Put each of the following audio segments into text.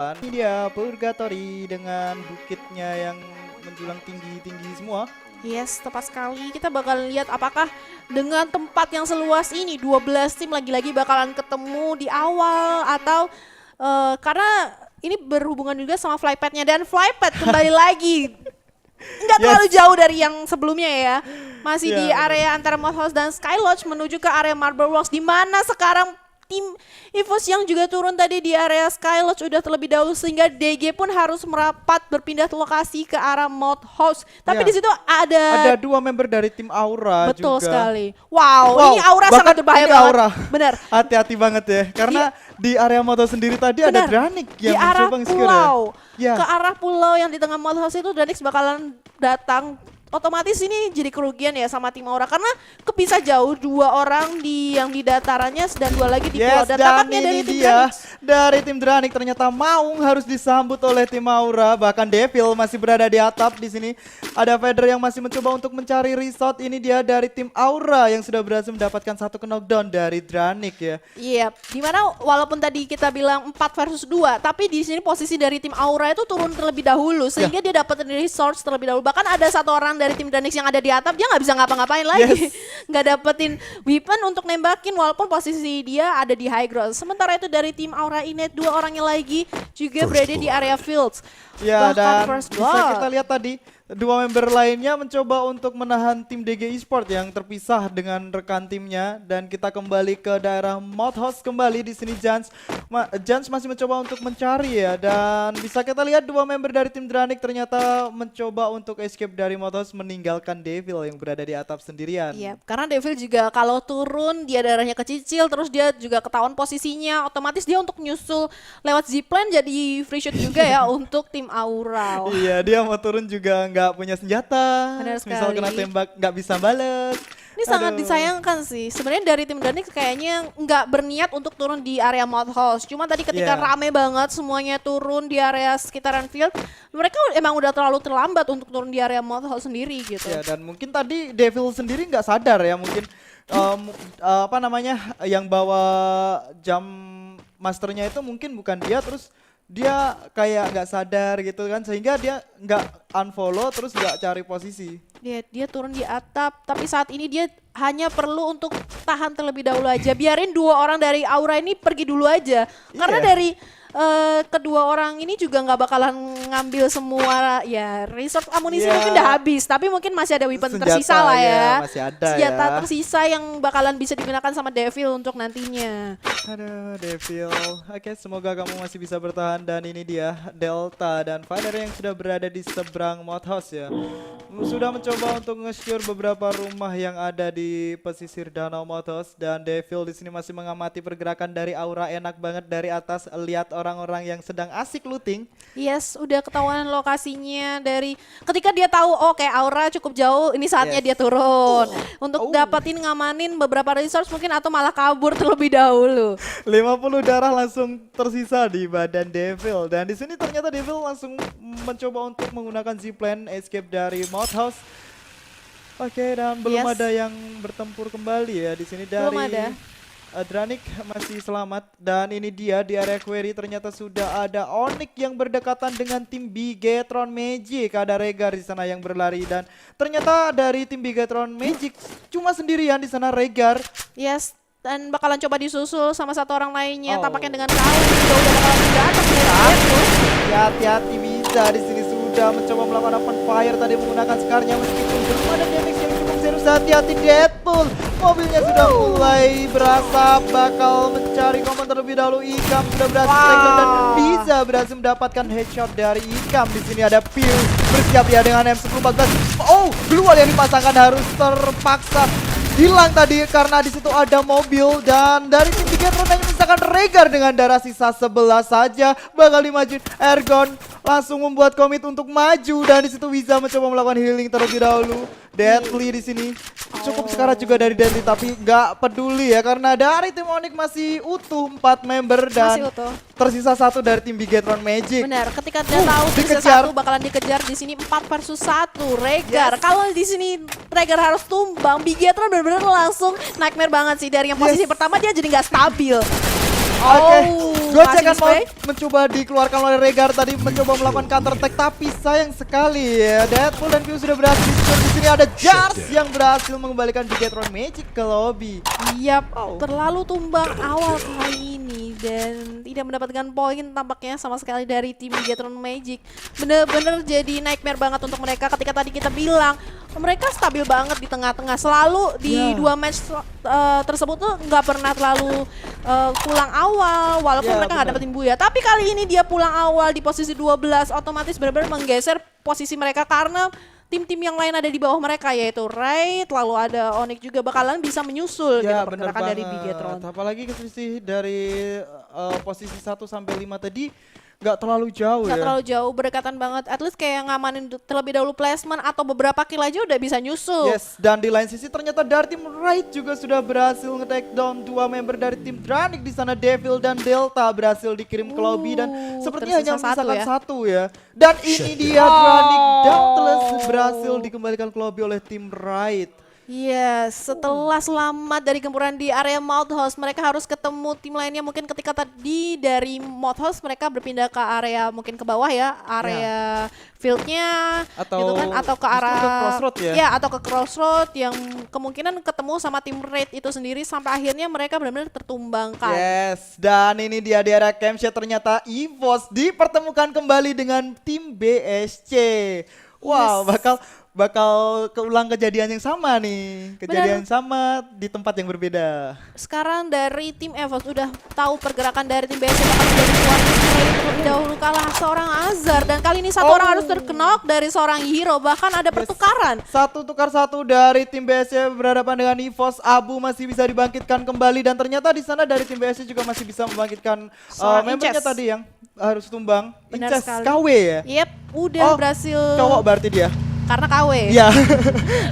Ini dia Purgatory dengan bukitnya yang menjulang tinggi-tinggi semua. Yes, tepat sekali. Kita bakal lihat apakah dengan tempat yang seluas ini 12 tim lagi-lagi bakalan ketemu di awal atau karena ini berhubungan juga sama flypadnya dan flypad kembali lagi. Nggak terlalu jauh dari yang sebelumnya ya. Masih di area antara Mothhouse dan Sky Lodge menuju ke area Marble Works di mana sekarang tim EVOS yang juga turun tadi di area Sky Lodge udah terlebih dahulu sehingga DG pun harus merapat berpindah lokasi ke arah Mothhouse. Tapi di situ ada dua member dari tim Aura betul juga. sekali. Wow, ini Aura sangat berbahaya banget. Aura. Benar. Hati-hati banget ya karena di area Mothhouse sendiri tadi ada Dranik yang di arah mencoba pulau. Ya. Ke arah pulau yang di tengah Mothhouse itu Dranik bakalan datang. Otomatis ini jadi kerugian ya sama tim Aura karena kepisah jauh dua orang yang di datarannya dan dua lagi di pulau. Dan tampaknya dari tim Dranik. Dari tim Dranik ternyata Maung harus disambut oleh tim Aura, bahkan Devil masih berada di atap di sini. Ada Vader yang masih mencoba untuk mencari resort. Ini dia dari tim Aura yang sudah berhasil mendapatkan satu knockdown dari Dranik ya. Iya, dimana walaupun tadi kita bilang 4 versus 2, tapi di sini posisi dari tim Aura itu turun terlebih dahulu sehingga dia dapetin resource terlebih dahulu. Bahkan ada satu orang dari tim Dranix yang ada di atap, dia nggak bisa ngapa-ngapain lagi. Nggak dapetin weapon untuk nembakin walaupun posisi dia ada di high ground. Sementara itu dari tim Aura Inet, dua orangnya lagi juga berada di area fields. Ya, bahkan dan bisa kita lihat tadi dua member lainnya mencoba untuk menahan tim DG Esport yang terpisah dengan rekan timnya, dan kita kembali ke daerah Mothhouse kembali di sini. Jans masih mencoba untuk mencari ya, dan bisa kita lihat dua member dari tim Dranik ternyata mencoba untuk escape dari Mothhouse meninggalkan Devil yang berada di atap sendirian. Iya, karena Devil juga kalau turun dia darahnya kecicil, terus dia juga ketahuan posisinya, otomatis dia untuk nyusul lewat zipline jadi free shot juga ya untuk tim Aura. Iya, dia mau turun juga nggak punya senjata. Benar misal sekali. kena tembak nggak bisa bales. Ini sangat disayangkan sih. Sebenarnya dari tim Dranix kayaknya nggak berniat untuk turun di area Mothhouse. Cuma tadi ketika rame banget semuanya turun di area sekitaran field, mereka emang udah terlalu terlambat untuk turun di area Mothhouse sendiri gitu. Ya, dan mungkin tadi Devil sendiri nggak sadar ya, mungkin apa namanya yang bawa jam masternya itu mungkin bukan dia, terus dia kayak nggak sadar gitu kan, sehingga dia nggak unfollow terus nggak cari posisi. Dia turun di atap, tapi saat ini dia hanya perlu untuk tahan terlebih dahulu aja. Biarin dua orang dari Aura ini pergi dulu aja. Karena dari kedua orang ini juga nggak bakalan ngambil semua ya resource amunisi mungkin udah habis, tapi mungkin masih ada weapon tersisa lah ya. Masih ada senjata tersisa yang bakalan bisa digunakan sama Devil untuk nantinya. Aduh, Devil. Oke, semoga kamu masih bisa bertahan, dan ini dia Delta dan Vader yang sudah berada di seberang Mothhouse ya. Sudah mencoba untuk nge-sure beberapa rumah yang ada di pesisir danau Mothhouse, dan Devil di sini masih mengamati pergerakan dari Aura. Enak banget dari atas lihat orang-orang yang sedang asik looting. Yes, udah ketahuan lokasinya dari ketika dia tahu kayak Aura cukup jauh, ini saatnya dia turun untuk dapetin ngamanin beberapa resource mungkin atau malah kabur terlebih dahulu. 50 darah langsung tersisa di badan Devil, dan di sini ternyata Devil langsung mencoba untuk menggunakan zipline escape dari Mothhouse. Oke, dan belum ada yang bertempur kembali ya di sini dari belum ada. Dranik masih selamat, dan ini dia di area query ternyata sudah ada Onyx yang berdekatan dengan tim Bigetron Magic. Ada Regar di sana yang berlari, dan ternyata dari tim Bigetron Magic cuma sendirian di sana Regar. Yes, dan bakalan coba disusul sama satu orang lainnya. Tampaknya dengan kau juga udah bakalan datang ya, hati-hati bisa di sini sudah mencoba melakukan open fire tadi menggunakan skarnya, meskipun belum ada damage yang cukup serius. Hati-hati Deadpool, mobilnya sudah mulai berasa bakal mencari komen terlebih dahulu. Ikam sudah berhasil takedown dan bisa berhasil mendapatkan headshot dari Ikam. Di sini ada Pew bersiap ya dengan M1014. Glual yang dipasangkan harus terpaksa hilang tadi karena di situ ada mobil, dan dari tim Bigetron hanya menyisakan Regar dengan darah sisa 11 saja. Bakal dimajuin Ergon langsung membuat komit untuk maju, dan di situ Wiza mencoba melakukan healing terlebih dahulu. Deadly di sini cukup sekarat juga dari Deadly, tapi nggak peduli ya karena dari tim Onyx masih utuh 4 member dan tersisa satu dari tim Bigetron Magic. Benar, ketika dia tahu tersisa satu bakalan dikejar di sini 4 versus 1 Regar. Kalau di sini Regar harus tumbang, Bigetron benar-benar langsung nightmare banget sih dari yang posisi pertama dia jadi nggak stabil. Gocekan mau spray. mencoba dikeluarkan oleh Regar tadi, mencoba melakukan counter attack, tapi sayang sekali ya. Deadpool dan Fuse sudah berhasil di di sini ada Jars yang berhasil mengembalikan Bigetron Magic ke lobby. Yap, terlalu tumbang awal kali ini dan tidak mendapatkan poin tampaknya sama sekali dari tim Bigetron Magic. Bener-bener jadi nightmare banget untuk mereka ketika tadi kita bilang mereka stabil banget di tengah-tengah. Selalu di dua match tersebut tuh nggak pernah terlalu pulang awal walaupun mereka nggak dapetin buya. Tapi kali ini dia pulang awal di posisi 12, otomatis benar-benar menggeser posisi mereka karena tim-tim yang lain ada di bawah mereka yaitu Raid, lalu ada Onyx juga bakalan bisa menyusul gitu pergerakan dari Bigetron. Apalagi selisih dari posisi 1 sampai 5 tadi nggak terlalu jauh Nggak ya. terlalu jauh, berdekatan banget. At least kayak ngamanin terlebih dahulu placement atau beberapa kill aja udah bisa nyusul. Yes, dan di lain sisi ternyata dari tim Raid juga sudah berhasil nge-take down 2 member dari tim Dranik. Di sana Devil dan Delta berhasil dikirim ke lobby dan sepertinya hanya tersisa menyisakan ya. satu ya. Dan ini dia Dranik Dauntless berhasil dikembalikan ke lobby oleh tim Raid. Yes, setelah selamat dari gempuran di area Mouth House, mereka harus ketemu tim lainnya. Mungkin ketika tadi dari Mouth House mereka berpindah ke area mungkin ke bawah ya, area fieldnya, Atau gitu kan, atau ke justru arah ke Crossroad ya? atau ke Crossroad yang kemungkinan ketemu sama tim Raid itu sendiri sampai akhirnya mereka benar-benar tertumbangkan. Yes, dan ini dia di area Camshot ternyata EVOS dipertemukan kembali dengan tim BSC. Wow, bakal keulang kejadian yang sama nih. Kejadian sama di tempat yang berbeda. Sekarang dari tim EVOS udah tahu pergerakan dari tim BSC bakal menjadi kuat terlebih dahulu kalah seorang Azhar dan kali ini satu orang harus terknok dari seorang hero, bahkan ada pertukaran. Satu tukar satu dari tim BSC berhadapan dengan EVOS. Abu masih bisa dibangkitkan kembali dan ternyata di sana dari tim BSC juga masih bisa membangkitkan membernya Inces. tadi yang harus tumbang. Benar Inces sekali. KW ya. Yep, udah berhasil. Cowok berarti dia. Karena KW. Iya.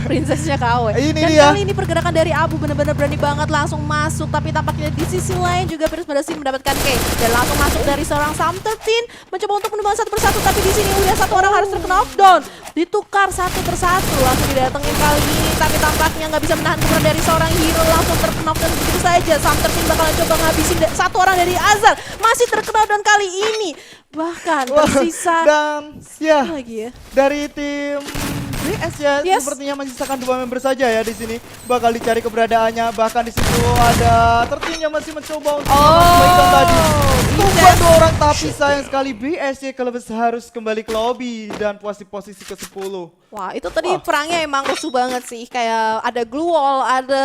Princessnya KW. Ini Dan dia. kali ini pergerakan dari Abu benar-benar berani banget langsung masuk, tapi tampaknya di sisi lain juga Pierce berhasil mendapatkan K dan langsung masuk dari seorang Sam 13 mencoba untuk menumbang satu persatu, tapi di sini udah satu orang harus terkena knockdown, ditukar satu persatu langsung didatengin kali ini, tapi tampaknya nggak bisa menahan kemudian dari seorang hero langsung terkena knockdown begitu saja. Sam 13 bakalan coba ngabisin satu orang dari Azhar, masih terkena knockdown kali ini, bahkan tersisa Dan ya lagi ya. dari tim BS ya sepertinya menyisakan 2 member saja ya di sini. Bakal dicari keberadaannya. Bahkan di situ ada tertimnya masih mencoba untuk melakukan tadi. Tumbang 2 orang tapi sayang sekali BSC Kelebes harus kembali ke lobby dan posisi ke-10. Wah, itu tadi perangnya emang rusuh banget sih. Kayak ada glue wall, ada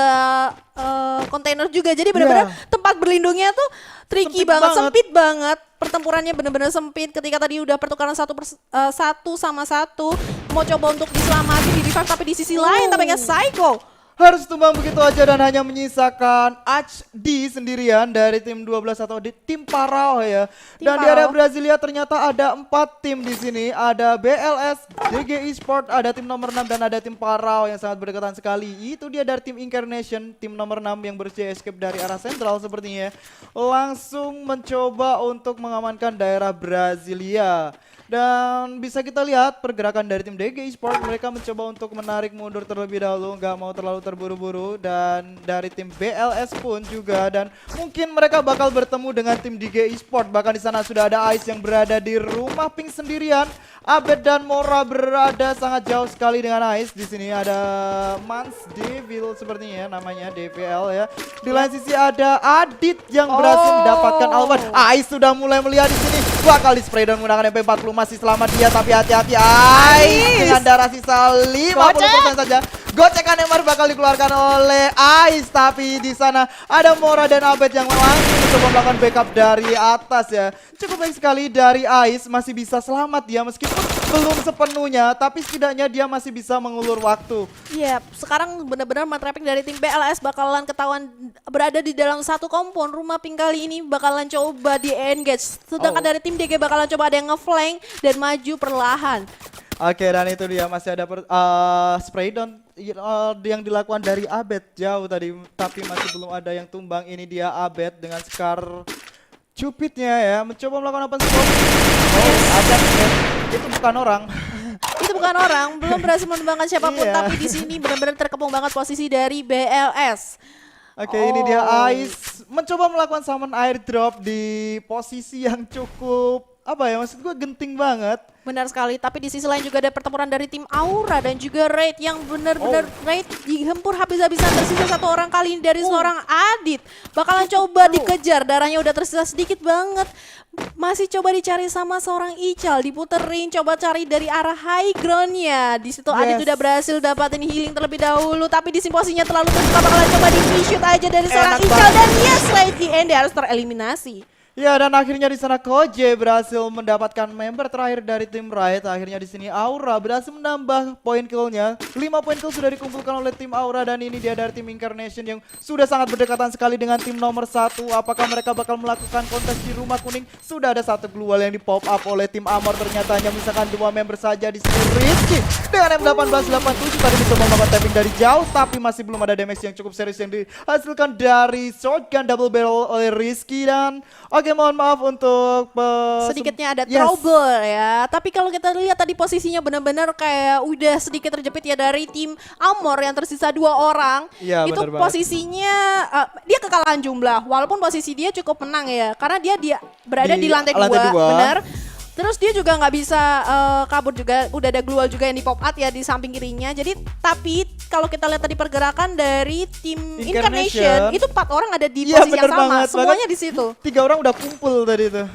kontainer juga. Jadi benar-benar tempat berlindungnya tuh tricky banget, sempit banget. Pertempurannya benar-benar sempit. Ketika tadi udah pertukaran satu sama satu, mau coba untuk diselamatin di revive, tapi di sisi lain tampaknya Psycho Harus tumbang begitu aja dan hanya menyisakan HD sendirian dari tim 12 atau di tim Parau ya. Dan di area Brasilia ternyata ada 4 tim di sini. Ada BLS, DG Esport, ada tim nomor 6 dan ada tim Parau yang sangat berdekatan sekali. Itu dia dari tim Incarnation, tim nomor 6 yang berusaha escape dari arah sentral sepertinya. Langsung mencoba untuk mengamankan daerah Brasilia. Dan bisa kita lihat pergerakan dari tim DG Esport, mereka mencoba untuk menarik mundur terlebih dahulu, nggak mau terlalu terburu-buru. Dan dari tim BLS pun juga, dan mungkin mereka bakal bertemu dengan tim DG Esport. Bahkan di sana sudah ada Ice yang berada di rumah pink sendirian. Abed dan Mora berada sangat jauh sekali dengan Ice. Di sini ada Mans Devil sepertinya namanya, DVL ya. Di lain sisi ada Adit yang berhasil mendapatkan Alban. Ice sudah mulai melihat di sini. Bakal di spray dan menggunakan MP40, masih selamat dia, tapi hati-hati Ice dengan darah sisa 50% saja. Gocekan Emar bakal dikeluarkan oleh Ice, tapi di sana ada Mora dan Abed yang langsung mencoba melakukan backup dari atas ya. Cukup baik sekali dari Ice, masih bisa selamat dia meskipun belum sepenuhnya, tapi setidaknya dia masih bisa mengulur waktu. Iya, sekarang benar-benar matraping dari tim BLS bakalan ketahuan berada di dalam satu kompon. Rumah pink kali ini bakalan coba di-engage. Sedangkan dari tim DG bakalan coba ada yang nge-flank dan maju perlahan. Oke, dan itu dia masih ada spray down yang dilakukan dari Abed jauh tadi, tapi masih belum ada yang tumbang. Ini dia Abed dengan Scar Cupidnya ya, mencoba melakukan open scope. Ada itu bukan orang. Itu bukan orang, belum berhasil menumbangkan siapapun, Iya. tapi di sini benar-benar terkepung banget posisi dari BLS. Oke, ini dia Ice mencoba melakukan summon airdrop di posisi yang cukup apa ya, maksud gue genting banget. Benar sekali, tapi di sisi lain juga ada pertempuran dari tim Aura dan juga Raid yang benar-benar Raid dihempur habis-habisan, tersisa satu orang kali ini dari seorang Adit. Bakalan coba dikejar, darahnya udah tersisa sedikit banget. Masih coba dicari sama seorang Ical, diputerin, coba cari dari arah high groundnya. Di situ Adit udah berhasil dapatin healing terlebih dahulu, tapi di sini posisinya terlalu terbuka, bakalan coba di-shoot aja dari seorang Ical dan yes, Raid di end harus tereliminasi. Ya, dan akhirnya di sana Koje berhasil mendapatkan member terakhir dari tim Riot. Akhirnya di sini Aura berhasil menambah poin killnya. 5 poin kill sudah dikumpulkan oleh tim Aura dan ini dia dari tim Incarnation yang sudah sangat berdekatan sekali dengan tim nomor 1. Apakah mereka bakal melakukan kontes di rumah kuning? Sudah ada satu global yang di pop up oleh tim Amor. Ternyata hanya misalkan 2 member saja di sini. Rizky dengan M1887 tadi mencoba melakukan tapping dari jauh, tapi masih belum ada damage yang cukup serius yang dihasilkan dari shotgun double barrel oleh Rizky. Dan oke, mohon maaf untuk sedikitnya ada trouble ya. Tapi kalau kita lihat tadi posisinya benar-benar kayak udah sedikit terjepit ya dari tim Amor yang tersisa 2 orang. Ya, itu posisinya dia kekalahan jumlah. Walaupun posisi dia cukup menang ya, karena dia berada di lantai 2, benar. Terus dia juga nggak bisa kabur juga, udah ada global juga yang di pop out ya di samping kirinya. Jadi tapi kalau kita lihat tadi pergerakan dari tim Incarnation itu 4 orang ada di posisi yang sama, semuanya di situ. 3 orang udah kumpul tadi itu.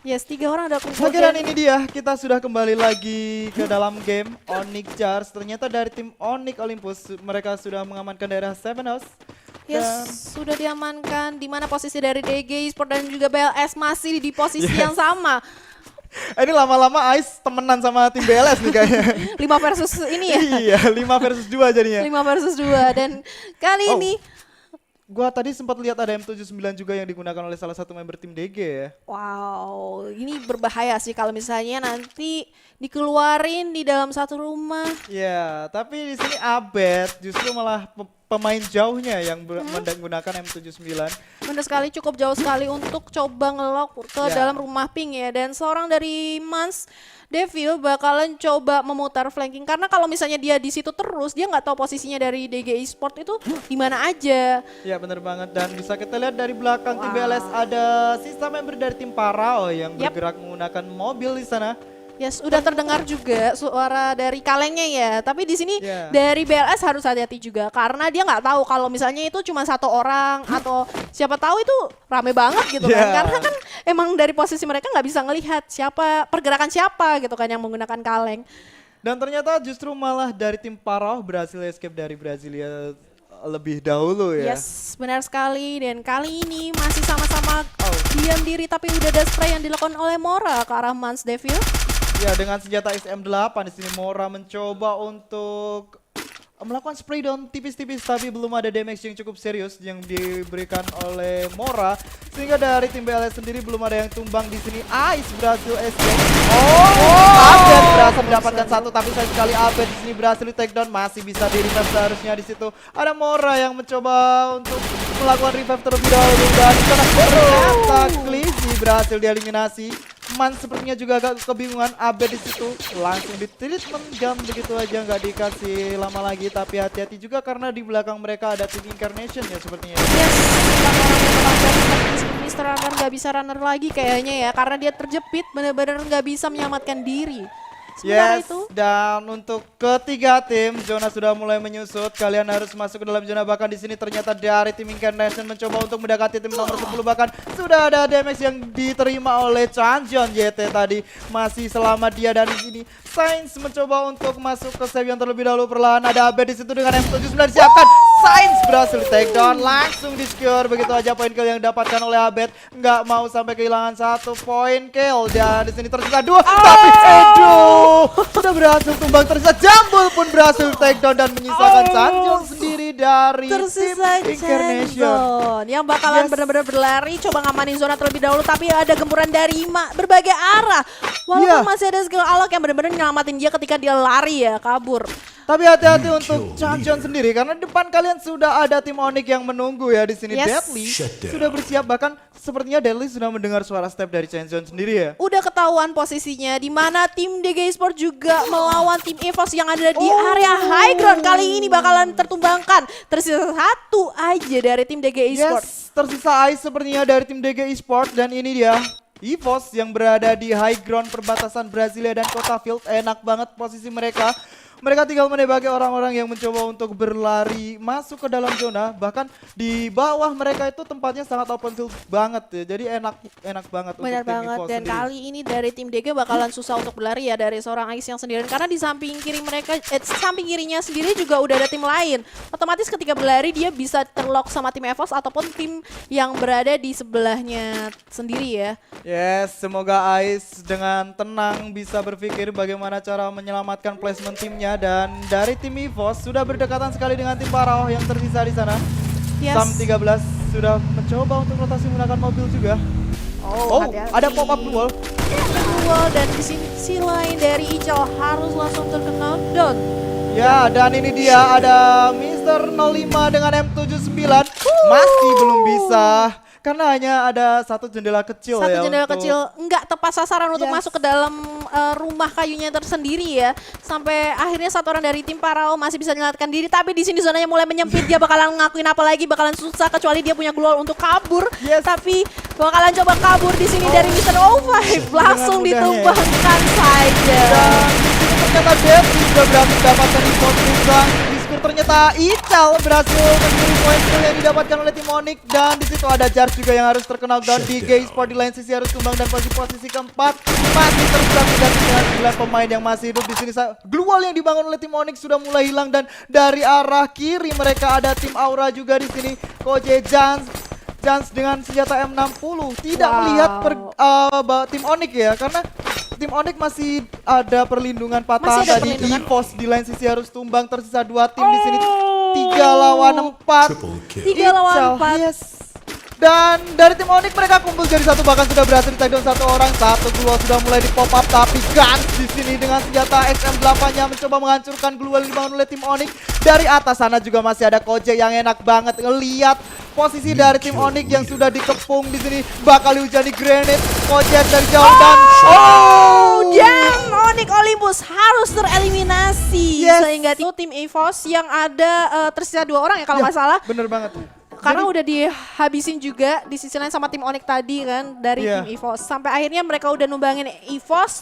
Yes, 3 orang udah kumpul. Oke, dan ini dia, kita sudah kembali lagi ke dalam game Onyx Jars. Ternyata dari tim Onyx Olympus mereka sudah mengamankan daerah Seven House. Yes, sudah diamankan. Di mana posisi dari DG Esport dan juga BLS masih di posisi yang sama. Ini lama-lama Ice temenan sama tim BLS nih kayaknya. 5 versus ini ya? Iya, 5 versus 2 jadinya. 5 versus 2 dan kali ini gua tadi sempat lihat ada M79 juga yang digunakan oleh salah satu member tim DG ya. Wow, ini berbahaya sih kalau misalnya nanti dikeluarin di dalam satu rumah. Ya, tapi di sini Abed justru malah pemain jauhnya yang menggunakan M79. Benar sekali, cukup jauh sekali untuk coba ngelok ke dalam rumah pink ya. Dan seorang dari Mans Devil bakalan coba memutar flanking karena kalau misalnya dia di situ terus dia nggak tahu posisinya dari DG Esport itu di mana aja. Ya benar banget, dan bisa kita lihat dari belakang tim BLS ada sisa member dari tim Parao yang bergerak menggunakan mobil di sana. Yes, udah terdengar juga suara dari kalengnya ya. Tapi di sini dari BLS harus hati-hati juga karena dia nggak tahu kalau misalnya itu cuma 1 orang atau siapa tahu itu rame banget gitu kan. Karena kan emang dari posisi mereka nggak bisa ngelihat pergerakan siapa gitu kan yang menggunakan kaleng. Dan ternyata justru malah dari tim Parao berhasil escape dari Brasilia lebih dahulu ya. Yes, benar sekali. Dan kali ini masih sama-sama diam diri tapi udah ada spray yang dilakukan oleh Mora ke arah Mans Devil. Ya, dengan senjata SM8 di sini Mora mencoba untuk melakukan spray down tipis-tipis tapi belum ada damage yang cukup serius yang diberikan oleh Mora, sehingga dari tim BLS sendiri belum ada yang tumbang di sini. Ice berhasil escape. Abed berhasil mendapatkan 1 tapi sayang sekali Abed di sini berhasil di take down, masih bisa di revive seharusnya. Di situ ada Mora yang mencoba untuk melakukan revive terlebih dahulu dan ternyata Glizzy berhasil dieliminasi. Man sepertinya juga agak kebingungan. Abed di situ langsung di treatment jam begitu aja, nggak dikasih lama lagi. Tapi hati-hati juga karena di belakang mereka ada tim Incarnation ya sepertinya. Yes, Mr. Runner nggak bisa runner lagi kayaknya ya karena dia terjepit, benar-benar nggak bisa menyelamatkan diri. Sementara itu, dan untuk ketiga tim zona sudah mulai menyusut. Kalian harus masuk ke dalam zona, bahkan di sini ternyata dari tim Incarnation mencoba untuk mendekati tim nomor 10, bahkan sudah ada damage yang diterima oleh Chanjon YT tadi. Masih selamat dia, dan di sini Sainz mencoba untuk masuk ke save yang terlebih dahulu. Perlahan ada Abed di situ dengan M79 disiapkan. Sainz berhasil di take down, langsung di secure begitu aja. Poin kill yang didapatkan oleh Abed, nggak mau sampai kehilangan 1 poin kill. Dan di sini tersisa 2, tapi sudah berhasil tumbang. Tersisa Jambul pun berhasil take down dan menyisakan Chanjon sendiri dari tim Incarnation yang bakalan benar-benar berlari coba ngamanin zona terlebih dahulu, tapi ada gempuran dari berbagai arah. Walaupun masih ada skill Alok yang benar-benar nyelamatin dia ketika dia lari ya, kabur. Tapi hati-hati untuk Chanjon sendiri karena depan kalian sudah ada tim Onyx yang menunggu ya di sini. Yes. Deadly sudah bersiap, bahkan sepertinya Deadly sudah mendengar suara step dari Chanjon sendiri ya. Udah ketahuan posisinya di mana tim DG Esport juga melawan tim EVOS yang ada di area high ground. Kali ini bakalan tertumbangkan. Tersisa satu aja dari tim DG Esport. Yes, tersisa Ice sepertinya dari tim DG Esport dan ini dia EVOS yang berada di high ground perbatasan Brasilia dan Kota Field. Enak banget posisi mereka. Mereka tinggal menembaki orang-orang yang mencoba untuk berlari masuk ke dalam zona. Bahkan di bawah mereka itu tempatnya sangat open field banget ya. Jadi enak banget Benar untuk tim banget, EVOS dan sendiri. kali ini dari tim DG bakalan susah untuk berlari ya dari seorang Ice yang sendirian. Karena di samping kiri mereka, samping kirinya sendiri juga udah ada tim lain. Otomatis ketika berlari dia bisa terlock sama tim EVOS ataupun tim yang berada di sebelahnya sendiri ya. Yes, semoga Ice dengan tenang bisa berpikir bagaimana cara menyelamatkan placement timnya. Dan dari tim EVOS sudah berdekatan sekali dengan tim Paraoh yang tersisa di sana. Yes. Sam 13 sudah mencoba untuk rotasi menggunakan mobil juga. Oh, hati-hati. ada pop up wall. Wall, dan di sisi lain dari Ical harus langsung terkena down. Ya, dan ini dia ada Mr. 05 dengan M79 masih belum bisa karena hanya ada satu jendela kecil Satu ya. jendela untuk- kecil nggak tepat sasaran untuk Yes. masuk ke dalam rumah kayunya tersendiri ya. Sampai akhirnya satu orang dari tim Paraoh masih bisa menyelamatkan diri, tapi di sini zonanya mulai menyempit. Dia bakalan ngakuin apa lagi, bakalan susah kecuali dia punya glow untuk kabur. Yes. Tapi bakalan coba kabur di sini dari Mr. O5 langsung mudahnya ya. ditumbangkan saja. Dan di sini ternyata Devi sudah berhasil mendapatkan info tunggang. Di skor ternyata Ical berhasil mencuri poin kill yang didapatkan oleh tim Onyx. Dan di situ ada Jar juga yang harus terkena down. Di Gay Sport di lain sisi harus tumbang dan posisi keempat masih tersisa dengan 9 pemain yang masih hidup di sini. Glue wall yang dibangun oleh tim Onyx sudah mulai hilang dan dari arah kiri mereka ada tim Aura juga di sini. Koje Jans dengan senjata M60 tidak Wow. melihat tim Onyx ya, karena tim Onyx masih ada perlindungan patah. Masih ada Tadi perlindungan. EVOS di lain sisi harus tumbang, tersisa 2 tim di sini. 3 lawan 4. 3 lawan Ical, 4. yes. Dan dari tim Onyx mereka kumpul jadi satu, bahkan sudah berhasil di takedown satu orang. Satu glue wall sudah mulai di pop up, tapi Gans di sini dengan senjata XM8-nya mencoba menghancurkan glue wall yang dibangun oleh tim Onyx. Dari atas sana juga masih ada Koje yang enak banget ngelihat posisi dari tim Onyx yang sudah dikepung di sini. Bakal dihujani grenade Koje dari jauh dan Dan Onyx Olympus harus tereliminasi. Yes. Sehingga tim EVOS yang ada tersisa 2 orang ya kalau nggak salah. bener banget. Karena udah dihabisin juga di sisi lain sama tim Onyx tadi kan dari Iya. tim EVOS. Sampai akhirnya mereka udah numbangin EVOS